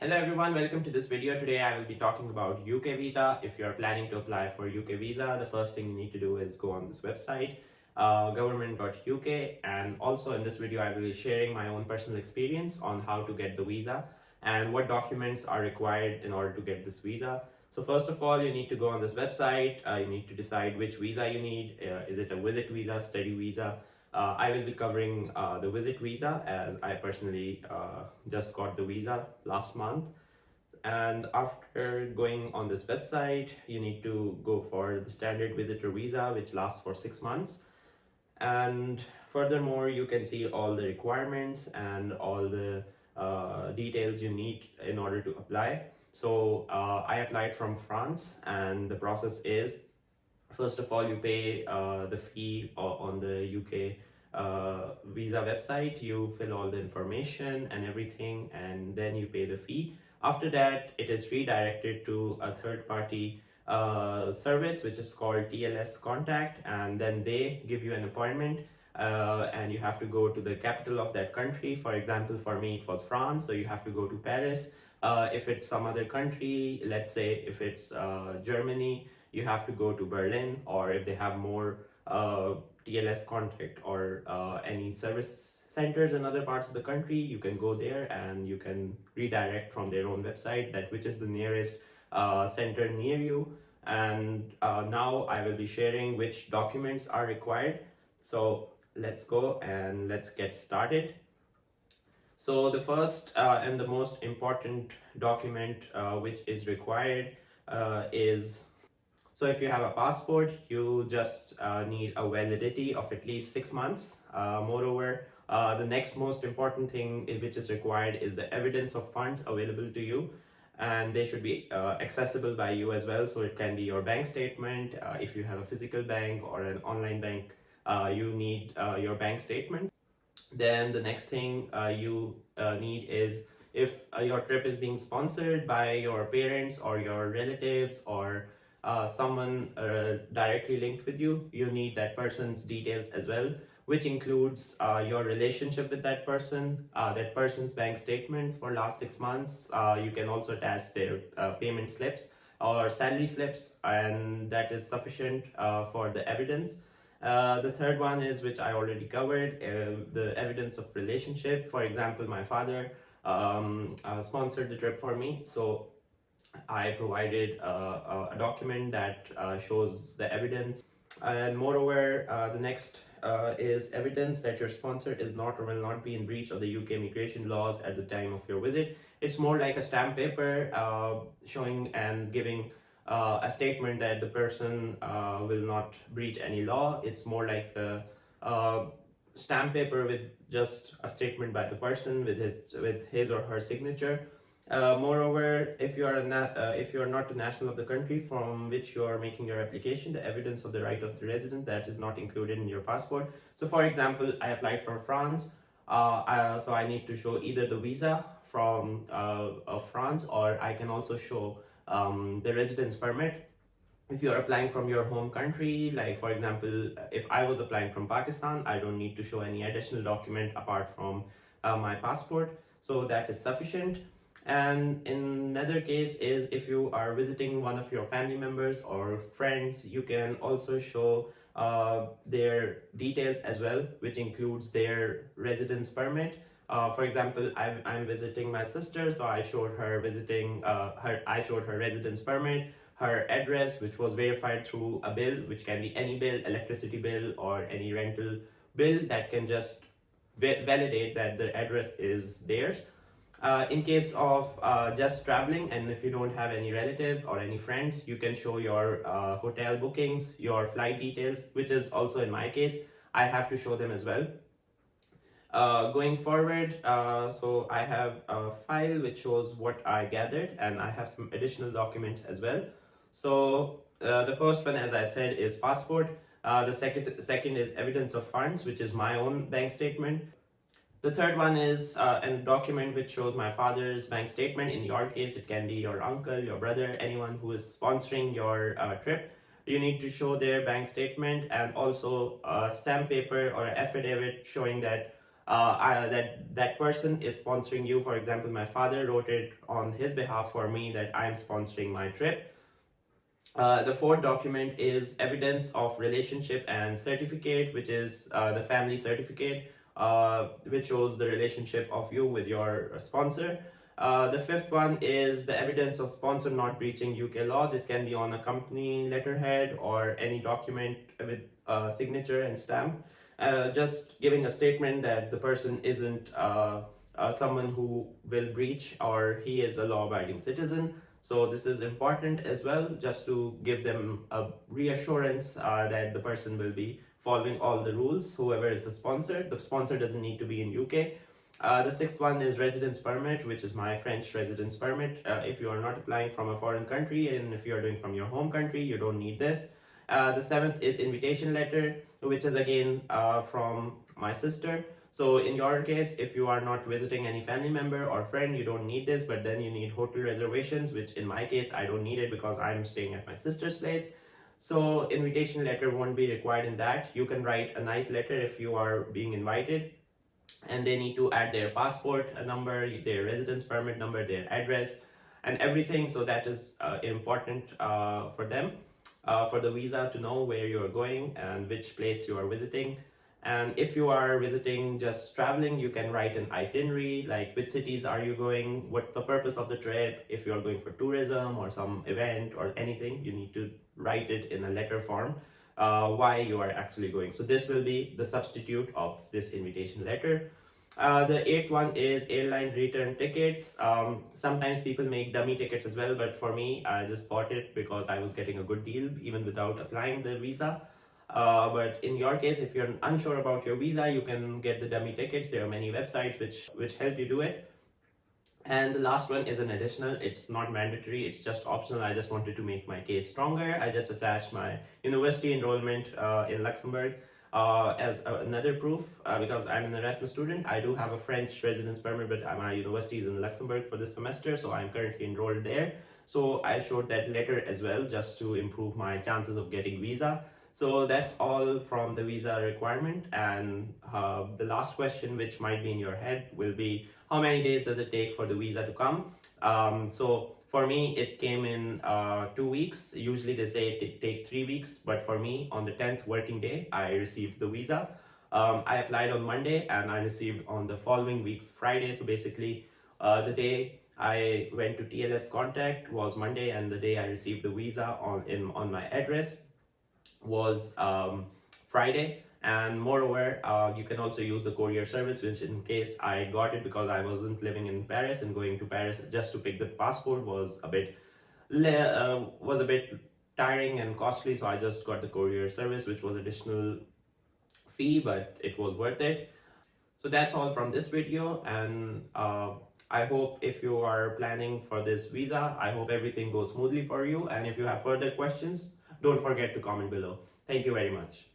Hello everyone, welcome to this video. Today I will be talking about UK visa. If you are planning to apply for UK visa, the first thing you need to do is go on this website, government.uk, and also in this video I will be sharing my own personal experience on how to get the visa and what documents are required in order to get this visa. So first of all, you need to go on this website. You need to decide which visa you need. Is it a visit visa, study visa? I will be covering the visit visa, as I personally just got the visa last month. And after going on this website, you need to go for the standard visitor visa, which lasts for 6 months. And furthermore, you can see all the requirements and all the details you need in order to apply. So I applied from France, and the process is, first of all, you pay the fee on the UK visa website. You fill all the information and everything, and then you pay the fee. After that, it is redirected to a third-party service which is called TLS Contact, and then they give you an appointment. And you have to go to the capital of that country. For example, for me it was France, so you have to go to Paris. If it's some other country, let's say if it's Germany, you have to go to Berlin, or if they have more TLS Contact or any service centers in other parts of the country, you can go there and you can redirect from their own website that which is the nearest center near you. And now I will be sharing which documents are required. So let's go and let's get started. So the first and the most important document which is required is, so if you have a passport, you just need a validity of at least 6 months. Moreover, the next most important thing which is required is the evidence of funds available to you, and they should be accessible by you as well. So it can be your bank statement. If you have a physical bank or an online bank, you need your bank statement. Then the next thing you need is, if your trip is being sponsored by your parents or your relatives or someone directly linked with you, you need that person's details as well, which includes your relationship with that person's bank statements for last 6 months. You can also attach their payment slips or salary slips, and that is sufficient for the evidence. The third one is, which I already covered, the evidence of relationship. For example, my father sponsored the trip for me, so I provided a document that shows the evidence. And moreover, the next is evidence that your sponsor is not or will not be in breach of the UK immigration laws at the time of your visit. It's more like a stamp paper showing and giving a statement that the person will not breach any law. It's more like a stamp paper with just a statement by the person with his or her signature. Moreover, if you are not a national of the country from which you are making your application, the evidence of the right of the resident that is not included in your passport. So for example, I applied for France, so I need to show either the visa from France, or I can also show the residence permit. If you're applying from your home country, like for example, if I was applying from Pakistan, I don't need to show any additional document apart from my passport, so that is sufficient. And in another case is, if you are visiting one of your family members or friends, you can also show their details as well, which includes their residence permit. For example, I'm visiting my sister, so I showed her residence permit, her address, which was verified through a bill, which can be any bill, electricity bill or any rental bill, that can just validate that the address is theirs. In case of just traveling, and if you don't have any relatives or any friends, you can show your hotel bookings, your flight details, which is also in my case, I have to show them as well. Going forward, so I have a file which shows what I gathered, and I have some additional documents as well. So the first one, as I said, is passport. The second is evidence of funds, which is my own bank statement. The third one is a document which shows my father's bank statement. In your case, it can be your uncle, your brother, anyone who is sponsoring your trip. You need to show their bank statement, and also a stamp paper or an affidavit showing that that person is sponsoring you. For example, my father wrote it on his behalf for me that I am sponsoring my trip. The fourth document is evidence of relationship and certificate, which is the family certificate, which shows the relationship of you with your sponsor. The fifth one is the evidence of sponsor not breaching UK law. This can be on a company letterhead or any document with signature and stamp. Just giving a statement that the person isn't someone who will breach, or he is a law-abiding citizen. So this is important as well, just to give them a reassurance that the person will be following all the rules, whoever is the sponsor. The sponsor doesn't need to be in UK. The sixth one is residence permit, which is my French residence permit. If you are not applying from a foreign country, and if you are doing from your home country, you don't need this. The seventh is invitation letter, which is again from my sister. So in your case, if you are not visiting any family member or friend, you don't need this, but then you need hotel reservations, which in my case, I don't need it because I'm staying at my sister's place. So invitation letter won't be required in that. You can write a nice letter if you are being invited, and they need to add their passport number, their residence permit number, their address, and everything. So that is important for them, for the visa, to know where you are going and which place you are visiting. And if you are visiting just traveling, you can write an itinerary, like which cities are you going, what the purpose of the trip. If you are going for tourism or some event or anything, you need to write it in a letter form, why you are actually going. So this will be the substitute of this invitation letter. The eighth one is airline return tickets. Sometimes people make dummy tickets as well, but for me, I just bought it because I was getting a good deal even without applying the visa. But in your case, if you're unsure about your visa, you can get the dummy tickets. There are many websites which help you do it. And the last one is an additional. It's not mandatory, it's just optional. I just wanted to make my case stronger. I just attached my university enrollment in Luxembourg as another proof, because I'm an Erasmus student. I do have a French residence permit, but my university is in Luxembourg for this semester, so I'm currently enrolled there. So I showed that letter as well, just to improve my chances of getting visa. So that's all from the visa requirement. And the last question, which might be in your head, will be how many days does it take for the visa to come? So for me, it came in 2 weeks. Usually they say it take 3 weeks, but for me, on the 10th working day, I received the visa. I applied on Monday and I received on the following week's Friday. So basically, the day I went to TLS Contact was Monday, and the day I received the visa on my address was Friday. And moreover, you can also use the courier service, which in case I got it because I wasn't living in Paris, and going to Paris just to pick the passport was a bit tiring and costly. So I just got the courier service, which was additional fee, but it was worth it. So that's all from this video, and I hope if you are planning for this visa, I hope everything goes smoothly for you. And if you have further questions, don't forget to comment below. Thank you very much.